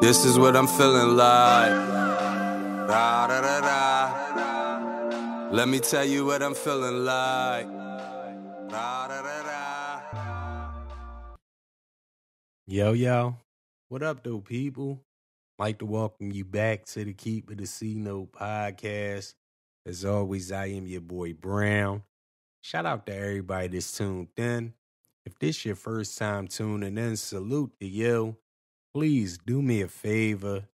This is what I'm feeling like. Da, da, da, da. Let me tell you what I'm feeling like. Da, da, da, da. Yo, what up, though, people? Like to welcome you back to the Keep It a C Note podcast. As always, I am your boy Brown. Shout out to everybody that's tuned in. If this your first time tuning in, salute to you. Please do me a favor.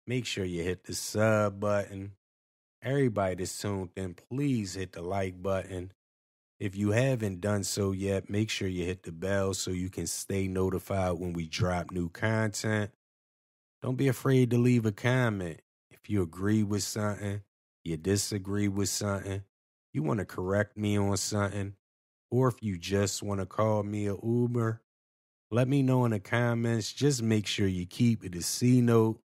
Make sure you hit the sub button. Everybody that's tuned in, please hit the like button. If you haven't done so yet, make sure you hit the bell so you can stay notified when we drop new content. Don't be afraid to leave a comment. If you agree with something, you disagree with something, you want to correct me on something, or if you just want to call me a Oouuber, let me know in the comments. Just make sure you keep it a C note.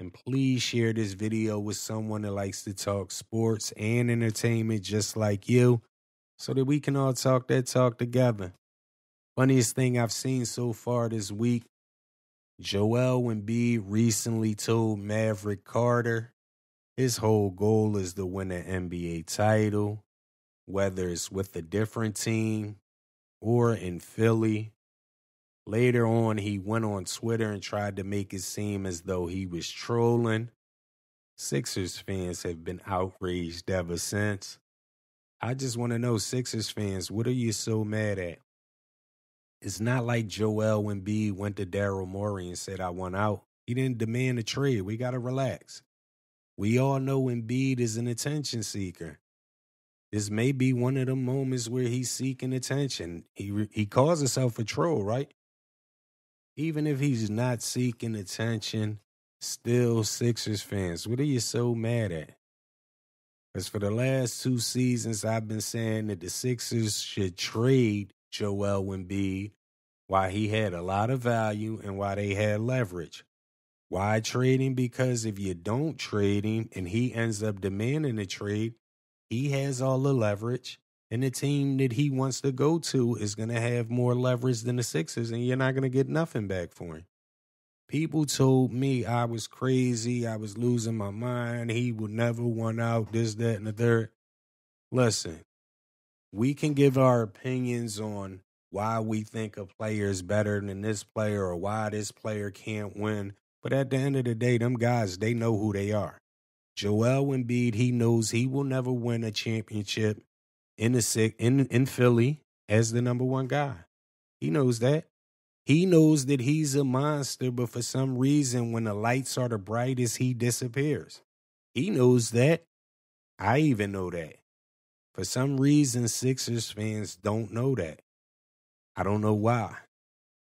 And please share this video with someone that likes to talk sports and entertainment just like you, so that we can all talk that talk together. Funniest thing I've seen so far this week, Joel Embiid recently told Maverick Carter his whole goal is to win an NBA title, whether it's with a different team or in Philly. Later on, he went on Twitter and tried to make it seem as though he was trolling. Sixers fans have been outraged ever since. I just want to know, Sixers fans, what are you so mad at? It's not like Joel Embiid went to Daryl Morey and said, I want out. He didn't demand a trade. We got to relax. We all know Embiid is an attention seeker. This may be one of the moments where he's seeking attention. He calls himself a troll, right? Even if he's not seeking attention, still Sixers fans, what are you so mad at? Because for the last 2 seasons, I've been saying that the Sixers should trade Joel Embiid while he had a lot of value and while they had leverage. Why trade him? Because if you don't trade him and he ends up demanding a trade, he has all the leverage, and the team that he wants to go to is going to have more leverage than the Sixers, and you're not going to get nothing back for him. People told me I was crazy, I was losing my mind, he would never want out, this, that, and the third. Listen, we can give our opinions on why we think a player is better than this player or why this player can't win. But at the end of the day, them guys, they know who they are. Joel Embiid, he knows he will never win a championship in Philly as the number one guy. He knows that. He knows that he's a monster, but for some reason, when the lights are the brightest, he disappears. He knows that. I even know that. For some reason, Sixers fans don't know that. I don't know why,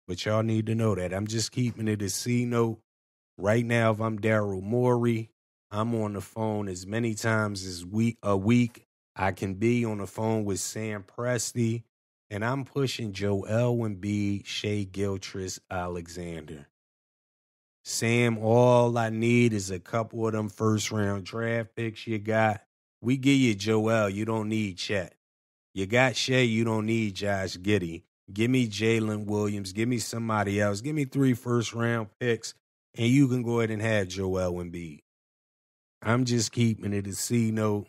but y'all need to know that. I'm just keeping it a C note. Right now, if I'm Daryl Morey, I'm on the phone as many times as a week. I can be on the phone with Sam Presti, and I'm pushing Joel Embiid, Shai Gilgeous-Alexander. Sam, all I need is a couple of them first-round draft picks you got. We give you Joel. You don't need Chet. You got Shai. You don't need Josh Giddey. Give me Jalen Williams. Give me somebody else. Give me 3 first-round picks, and you can go ahead and have Joel Embiid. I'm just keeping it a C note.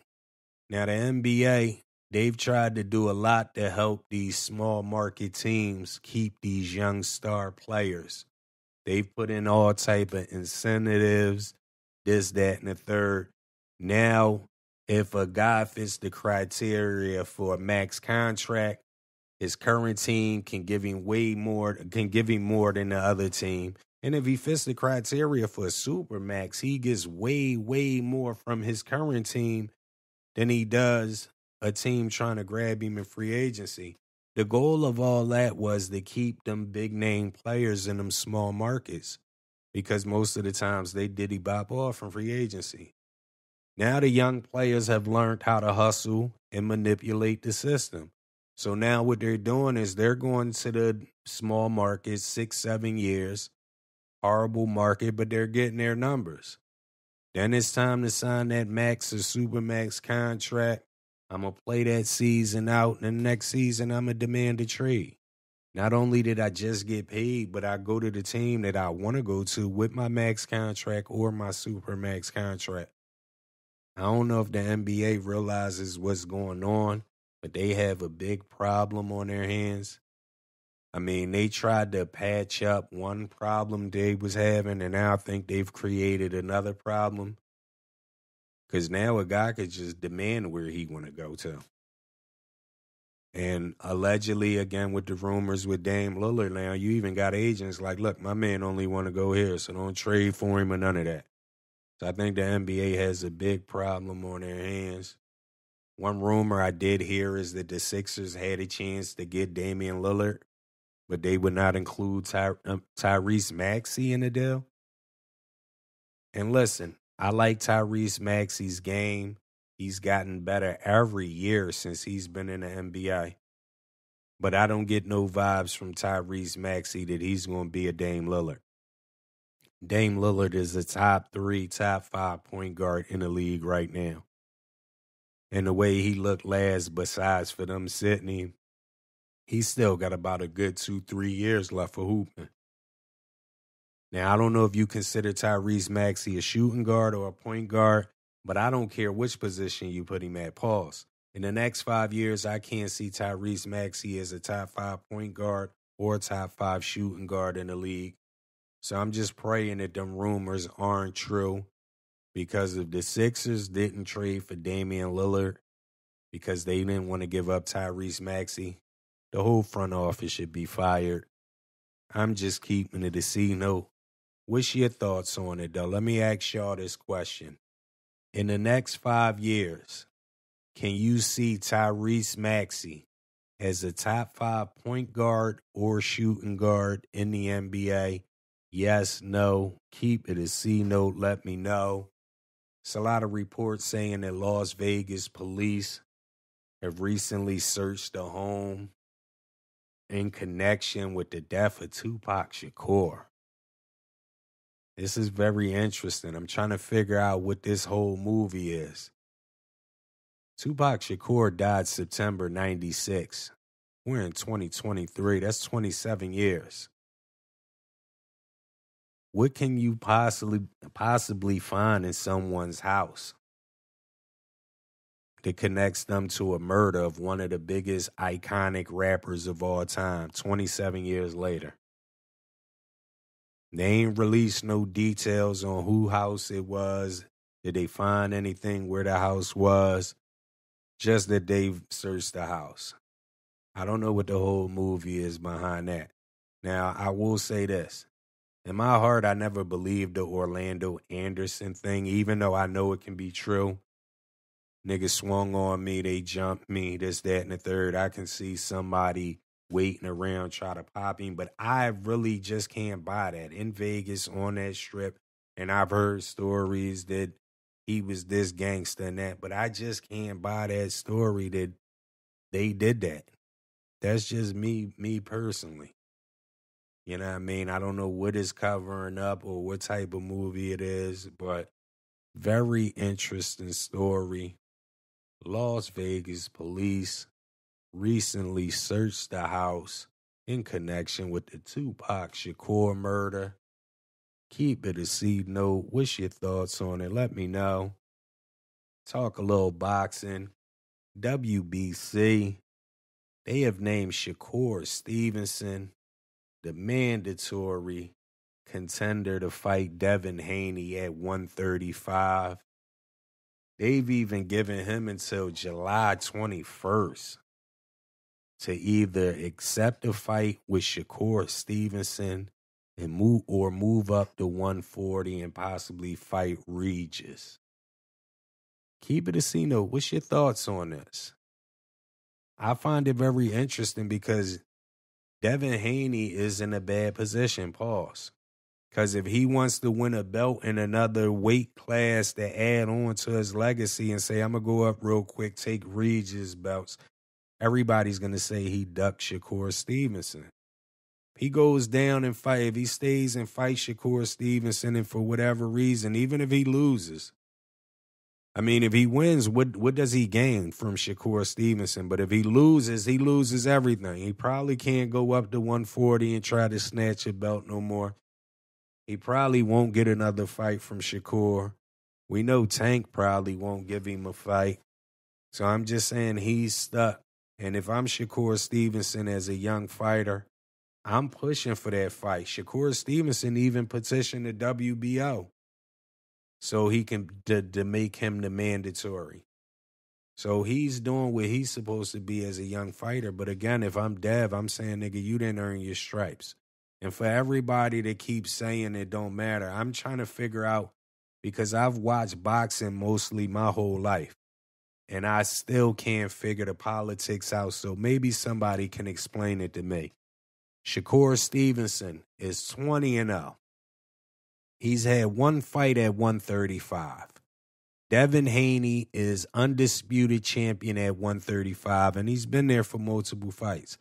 Now, the NBA, they've tried to do a lot to help these small market teams keep these young star players. They've put in all type of incentives, this, that, and the third. Now, if a guy fits the criteria for a max contract, his current team can give him more than the other team. And if he fits the criteria for a super max, he gets way, way more from his current team than he does a team trying to grab him in free agency. The goal of all that was to keep them big name players in them small markets, because most of the times they diddy bop off from free agency. Now the young players have learned how to hustle and manipulate the system. So now what they're doing is they're going to the small markets 6-7 years, horrible market, but they're getting their numbers. Then it's time to sign that max or super max contract. I'm going to play that season out, and the next season I'm going to demand a trade. Not only did I just get paid, but I go to the team that I want to go to with my max contract or my super max contract. I don't know if the NBA realizes what's going on, but they have a big problem on their hands. I mean, they tried to patch up one problem they was having, and now I think they've created another problem. Because now a guy could just demand where he want to go to. And allegedly, again, with the rumors with Dame Lillard now, you even got agents like, look, my man only want to go here, so don't trade for him or none of that. So I think the NBA has a big problem on their hands. One rumor I did hear is that the Sixers had a chance to get Damian Lillard, but they would not include Tyrese Maxey in the deal. And listen, I like Tyrese Maxey's game. He's gotten better every year since he's been in the NBA. But I don't get no vibes from Tyrese Maxey that he's going to be a Dame Lillard. Dame Lillard is a top 3, top 5 point guard in the league right now. And the way he looked last, besides for them sitting him, he's still got about a good 2-3 years left for hooping. Now, I don't know if you consider Tyrese Maxey a shooting guard or a point guard, but I don't care which position you put him at. Pause. In the next 5 years, I can't see Tyrese Maxey as a top 5 point guard or a top 5 shooting guard in the league. So I'm just praying that them rumors aren't true, because if the Sixers didn't trade for Damian Lillard because they didn't want to give up Tyrese Maxey, the whole front office should be fired. I'm just keeping it a C note. What's your thoughts on it, though? Let me ask y'all this question. In the next 5 years, can you see Tyrese Maxey as a top 5 point guard or shooting guard in the NBA? Yes, no. Keep it a C note. Let me know. It's a lot of reports saying that Las Vegas police have recently searched the home in connection with the death of Tupac Shakur. This is very interesting. I'm trying to figure out what this whole movie is. Tupac Shakur died September 96. We're in 2023. That's 27 years. What can you possibly find in someone's house that connects them to a murder of one of the biggest iconic rappers of all time 27 years later? They ain't released no details on who house it was. Did they find anything where the house was? Just that they've searched the house. I don't know what the whole movie is behind that. Now, I will say this. In my heart, I never believed the Orlando Anderson thing, even though I know it can be true. Niggas swung on me, they jumped me, this, that, and the third. I can see somebody waiting around, try to pop him, but I really just can't buy that. In Vegas, on that strip, and I've heard stories that he was this gangster and that, but I just can't buy that story that they did that. That's just me personally. You know what I mean? I don't know what it's covering up or what type of movie it is, but very interesting story. Las Vegas police recently searched the house in connection with the Tupac Shakur murder. Keep it a C note. What's your thoughts on it? Let me know. Talk a little boxing. WBC. They have named Shakur Stevenson the mandatory contender to fight Devin Haney at 135. They've even given him until July 21st to either accept a fight with Shakur Stevenson and move up to 140 and possibly fight Regis. Keep it a C note. What's your thoughts on this? I find it very interesting because Devin Haney is in a bad position, pause. Because if he wants to win a belt in another weight class to add on to his legacy and say, I'm going to go up real quick, take Regis belts, everybody's going to say he ducked Shakur Stevenson. If he goes down and fight, if he stays and fights Shakur Stevenson, and for whatever reason, even if he loses, I mean, if he wins, what does he gain from Shakur Stevenson? But if he loses everything. He probably can't go up to 140 and try to snatch a belt no more. He probably won't get another fight from Shakur. We know Tank probably won't give him a fight. So I'm just saying he's stuck. And if I'm Shakur Stevenson as a young fighter, I'm pushing for that fight. Shakur Stevenson even petitioned the WBO so he can to make him the mandatory. So he's doing what he's supposed to be as a young fighter. But again, if I'm Dev, I'm saying, nigga, you didn't earn your stripes. And for everybody that keeps saying it don't matter, I'm trying to figure out, because I've watched boxing mostly my whole life, and I still can't figure the politics out. So maybe somebody can explain it to me. Shakur Stevenson is 20-0. He's had one fight at 135. Devin Haney is undisputed champion at 135, and he's been there for multiple fights.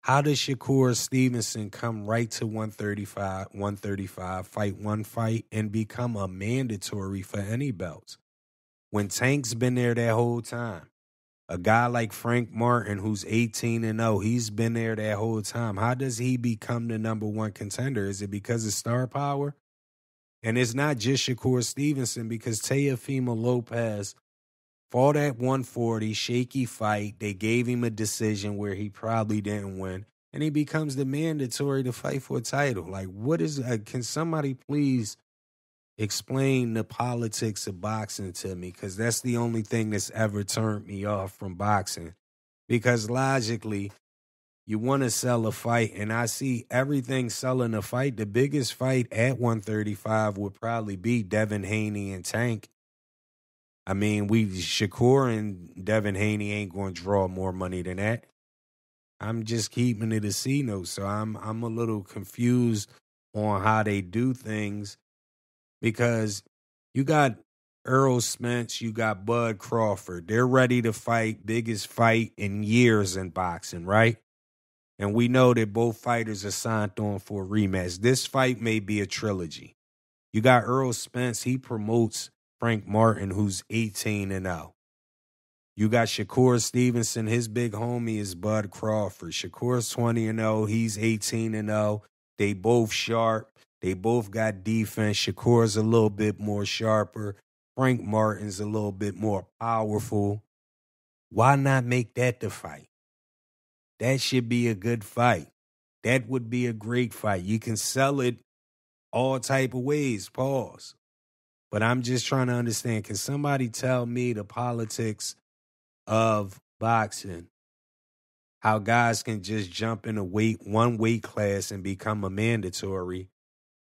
How does Shakur Stevenson come right to 135, fight one fight, and become a mandatory for any belts? When Tank's been there that whole time. A guy like Frank Martin, who's 18-0, he's been there that whole time. How does he become the number one contender? Is it because of star power? And it's not just Shakur Stevenson, because Teofimo Lopez fought at 140, shaky fight. They gave him a decision where he probably didn't win, and he becomes the mandatory to fight for a title. Like, what is, can somebody please explain the politics of boxing to me? Because that's the only thing that's ever turned me off from boxing. Because logically, you want to sell a fight, and I see everything selling a fight. The biggest fight at 135 would probably be Devin Haney and Tank. I mean, Shakur and Devin Haney ain't going to draw more money than that. I'm just keeping it a C note, so I'm a little confused on how they do things, because you got Earl Spence, you got Bud Crawford. They're ready to fight, biggest fight in years in boxing, right? And we know that both fighters are signed on for a rematch. This fight may be a trilogy. You got Earl Spence, he promotes Frank Martin, who's 18-0. You got Shakur Stevenson, his big homie is Bud Crawford. Shakur's 20-0, he's 18-0. They both sharp. They both got defense. Shakur's a little bit more sharper. Frank Martin's a little bit more powerful. Why not make that the fight? That should be a good fight. That would be a great fight. You can sell it all type of ways, pause. But I'm just trying to understand, can somebody tell me the politics of boxing? How guys can just jump in one weight class and become a mandatory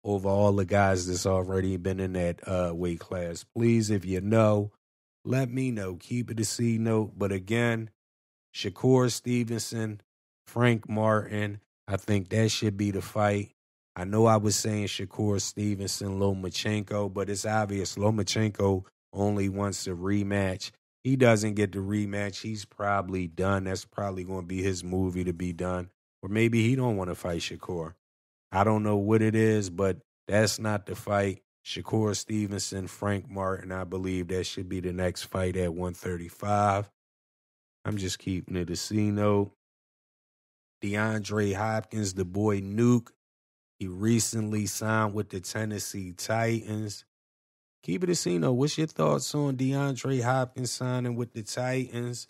over all the guys that's already been in that weight class. Please, if you know, let me know. Keep it a C note. But again, Shakur Stevenson, Frank Martin, I think that should be the fight. I know I was saying Shakur Stevenson, Lomachenko, but it's obvious Lomachenko only wants a rematch. He doesn't get the rematch. He's probably done. That's probably going to be his movie to be done. Or maybe he don't want to fight Shakur. I don't know what it is, but that's not the fight. Shakur Stevenson, Frank Martin, I believe that should be the next fight at 135. I'm just keeping it a C note. DeAndre Hopkins, the boy Nuke, he recently signed with the Tennessee Titans. Keep it a C note. What's your thoughts on DeAndre Hopkins signing with the Titans?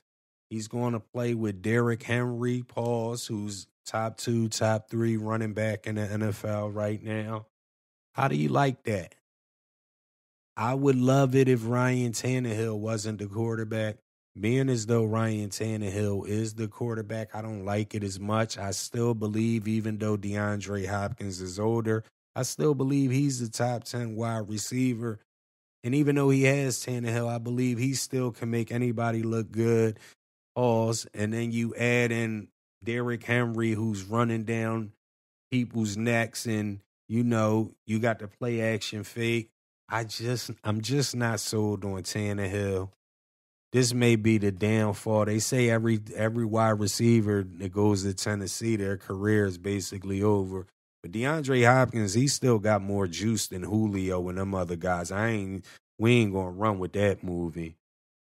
He's going to play with Derrick Henry, pause, who's top 2, top 3 running back in the NFL right now. How do you like that? I would love it if Ryan Tannehill wasn't the quarterback. Being as though Ryan Tannehill is the quarterback, I don't like it as much. I still believe, even though DeAndre Hopkins is older, I still believe he's the top 10 wide receiver. And even though he has Tannehill, I believe he still can make anybody look good. Pause. And then you add in Derrick Henry, who's running down people's necks, and, you know, you got the play action fake. I'm just not sold on Tannehill. This may be the downfall. They say every wide receiver that goes to Tennessee, their career is basically over. But DeAndre Hopkins, he still got more juice than Julio and them other guys. I ain't we ain't going to run with that movie.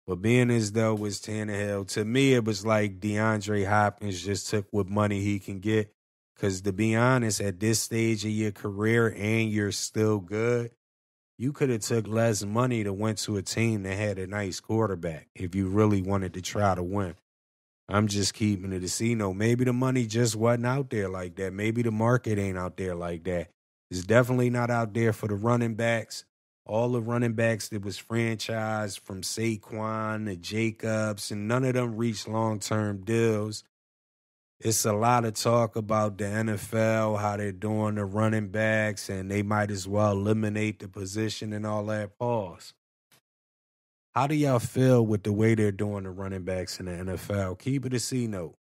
But being as though it was Tannehill, to me, it was like DeAndre Hopkins just took what money he can get. Because to be honest, at this stage of your career and you're still good, you could have took less money to went to a team that had a nice quarterback if you really wanted to try to win. I'm just keeping it a C-note. Maybe the money just wasn't out there like that. Maybe the market ain't out there like that. It's definitely not out there for the running backs. All the running backs that was franchised from Saquon to Jacobs, and none of them reached long-term deals. It's a lot of talk about the NFL, how they're doing the running backs, and they might as well eliminate the position and all that. Pause. How do y'all feel with the way they're doing the running backs in the NFL? Keep it a C-note.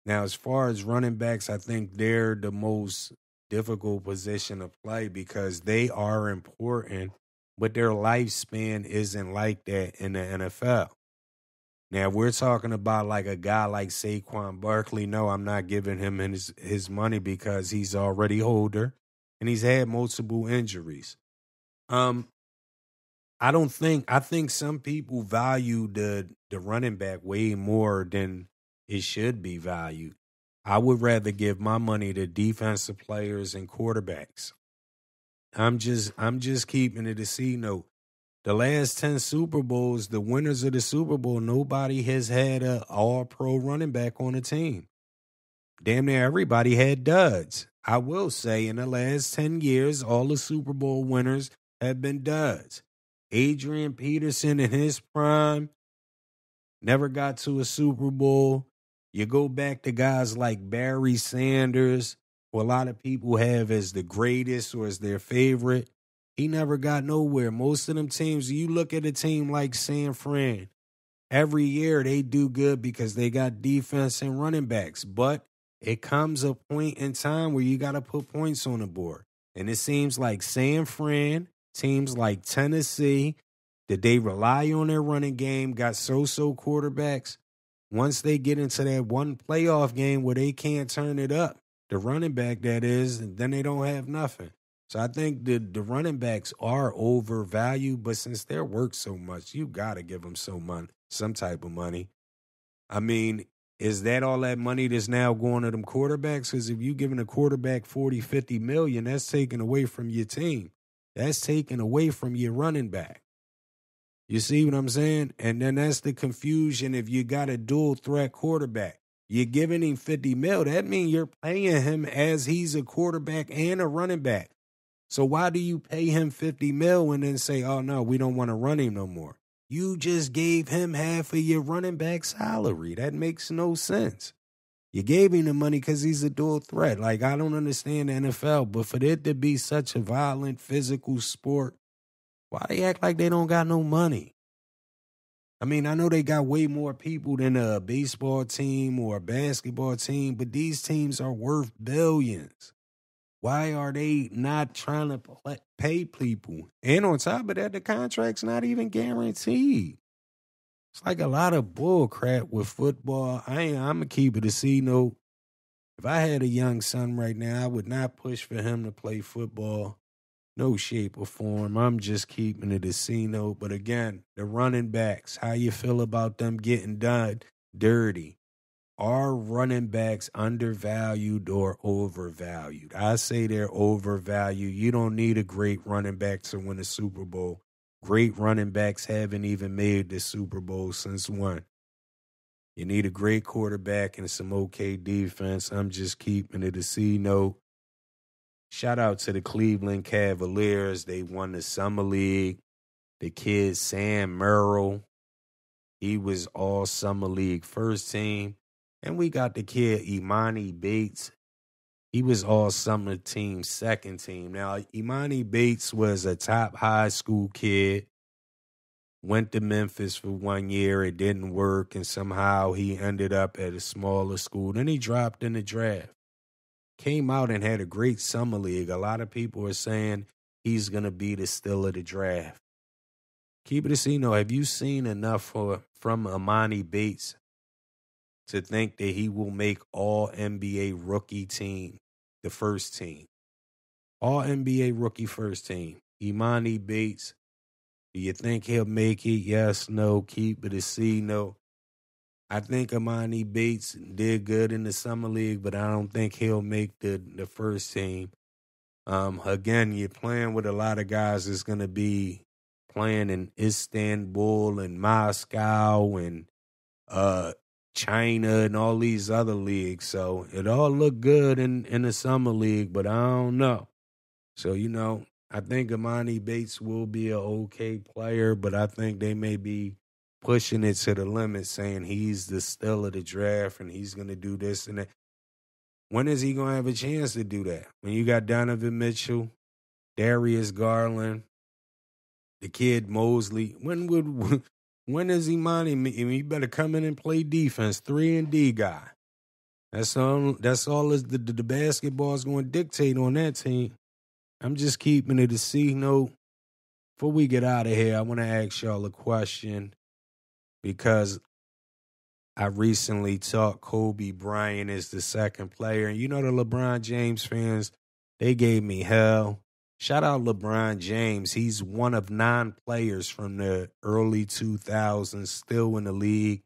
Now, as far as running backs, I think they're the most difficult position to play because they are important, but their lifespan isn't like that in the NFL. Now, if we're talking about like a guy like Saquon Barkley, no, I'm not giving him his money because he's already older and he's had multiple injuries. I think some people value the running back way more than it should be valued. I would rather give my money to defensive players and quarterbacks. I'm just keeping it a C-note. The last 10 Super Bowls, the winners of the Super Bowl, nobody has had an all-pro running back on the team. Damn near everybody had duds. I will say in the last 10 years, all the Super Bowl winners have been duds. Adrian Peterson in his prime never got to a Super Bowl. You go back to guys like Barry Sanders, who a lot of people have as the greatest or as their favorite. He never got nowhere. Most of them teams, you look at a team like San Fran, every year they do good because they got defense and running backs. But it comes a point in time where you got to put points on the board. And it seems like San Fran, teams like Tennessee, that they rely on their running game, got so-so quarterbacks. Once they get into that one playoff game where they can't turn it up, the running back that is, then they don't have nothing. So I think the running backs are overvalued, but since they're worth so much, you got to give them some type of money. I mean, is that all that money that's now going to them quarterbacks? Because if you're giving a quarterback 40, 50 million, that's taken away from your team. That's taken away from your running back. You see what I'm saying? And then that's the confusion if you got a dual threat quarterback. You're giving him 50 mil. That means you're paying him as he's a quarterback and a running back. So why do you pay him 50 mil and then say, oh, no, we don't want to run him no more? You just gave him half of your running back salary. That makes no sense. You gave him the money because he's a dual threat. Like, I don't understand the NFL, but for it to be such a violent, physical sport, why they act like they don't got no money? I mean, I know they got way more people than a baseball team or a basketball team, but these teams are worth billions. Why are they not trying to pay people? And on top of that, the contract's not even guaranteed. It's like a lot of bull crap with football. I'm going to keep it a C-note. If I had a young son right now, I would not push for him to play football. No shape or form. I'm just keeping it a C-note. But again, the running backs, how you feel about them getting done dirty? Are running backs undervalued or overvalued? I say they're overvalued. You don't need a great running back to win a Super Bowl. Great running backs haven't even made the Super Bowl since when? You need a great quarterback and some okay defense. I'm just keeping it a C-note. Shout out to the Cleveland Cavaliers. They won the Summer League. The kid Sam Merrill, he was all Summer League first team. And we got the kid Emoni Bates. He was all summer team second team. Now, Emoni Bates was a top high school kid. Went to Memphis for 1 year. It didn't work. And somehow he ended up at a smaller school. Then he dropped in the draft. Came out and had a great summer league. A lot of people are saying he's going to be the steal of the draft. Keep it a C-note. Have you seen enough from Emoni Bates to think that he will make all NBA rookie team, the first team? All NBA rookie first team. Emoni Bates, Do you think he'll make it? Yes, no. Keep it a C, no. I think Emoni Bates did good in the summer league, but I don't think he'll make the first team. Again, you're playing with a lot of guys that's going to be playing in Istanbul and Moscow and China and all these other leagues. So it all looked good in the summer league, but I don't know. So, I think Emoni Bates will be an okay player, but I think they may be pushing it to the limit, saying he's the steal of the draft and he's going to do this and that. When is he going to have a chance to do that? When you got Donovan Mitchell, Darius Garland, the kid Mosley, when is Emoni? He better come in and play defense, 3-and-D guy. That's all the basketball's going to dictate on that team. I'm just keeping it a C note. Before we get out of here, I want to ask y'all a question because I recently taught Kobe Bryant is the second player. And the LeBron James fans, they gave me hell. Shout out LeBron James. He's one of 9 players from the early 2000s still in the league.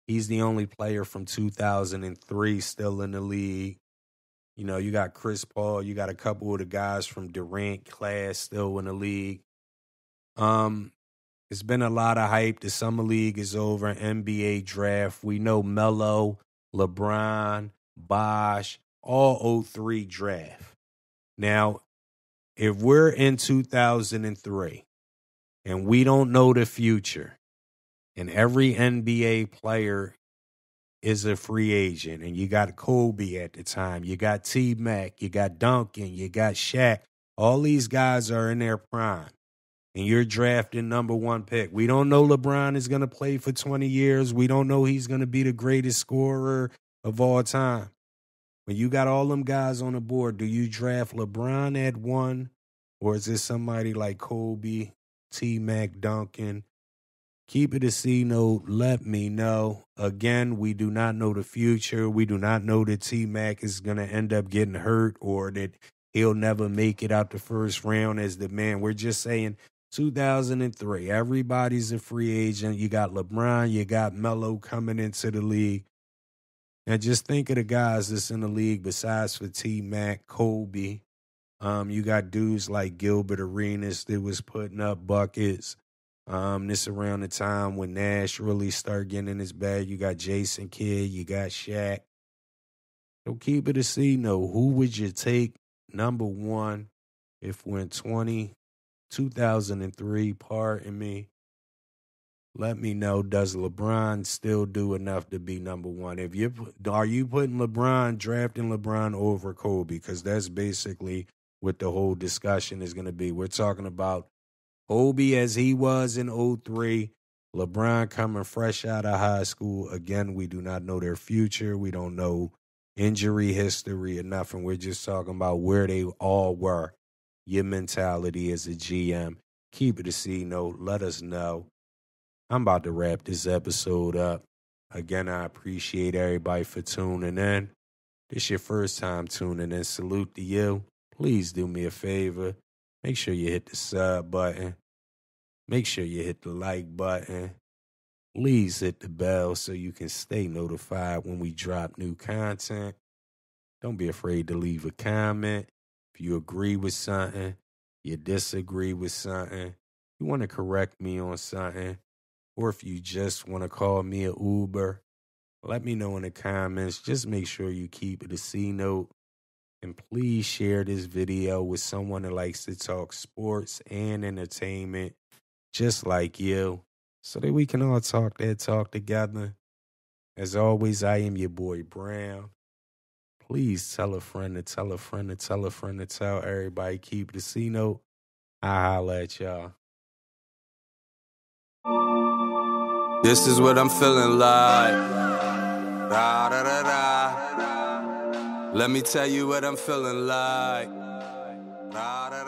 He's the only player from 2003 still in the league. You got Chris Paul. You got a couple of the guys from Durant class still in the league. It's been a lot of hype. The summer league is over. NBA draft. We know Melo, LeBron, Bosh, all 03 draft. Now, if we're in 2003 and we don't know the future, and every NBA player is a free agent, and you got Kobe at the time, you got T-Mac, you got Duncan, you got Shaq. All these guys are in their prime, and you're drafting number 1 pick. We don't know LeBron is going to play for 20 years. We don't know he's going to be the greatest scorer of all time. When you got all them guys on the board, do you draft LeBron at 1, or is it somebody like Kobe, T-Mac, Duncan? Keep it a C note. Let me know. Again, we do not know the future. We do not know that T-Mac is going to end up getting hurt or that he'll never make it out the first round as the man. We're just saying 2003. Everybody's a free agent. You got LeBron. You got Melo coming into the league. And just think of the guys that's in the league besides for T-Mac, Kobe. You got dudes like Gilbert Arenas that was putting up buckets. This around the time when Nash really started getting in his bag. You got Jason Kidd, you got Shaq. So keep it a C note. Who would you take number 1 if we're in 2003, pardon me? Let me know, does LeBron still do enough to be number 1? Are you putting drafting LeBron over Kobe? Because that's basically what the whole discussion is going to be. We're talking about Kobe as he was in 03, LeBron coming fresh out of high school. Again, we do not know their future. We don't know injury history or nothing. We're just talking about where they all were. Your mentality as a GM. Keep it a C note. Let us know. I'm about to wrap this episode up. Again, I appreciate everybody for tuning in. This your first time tuning in. Salute to you. Please do me a favor. Make sure you hit the sub button. Make sure you hit the like button. Please hit the bell so you can stay notified when we drop new content. Don't be afraid to leave a comment. If you agree with something, you disagree with something, you want to correct me on something, or if you just want to call me a Oouuber, let me know in the comments. Just make sure you keep it a C note. And please share this video with someone that likes to talk sports and entertainment just like you so that we can all talk that talk together. As always, I am your boy Brown. Please tell a friend to tell a friend to tell a friend to tell everybody. Keep the C note. I'll holla at y'all. This is what I'm feeling like. Da, da, da, da. Let me tell you what I'm feeling like. Da, da,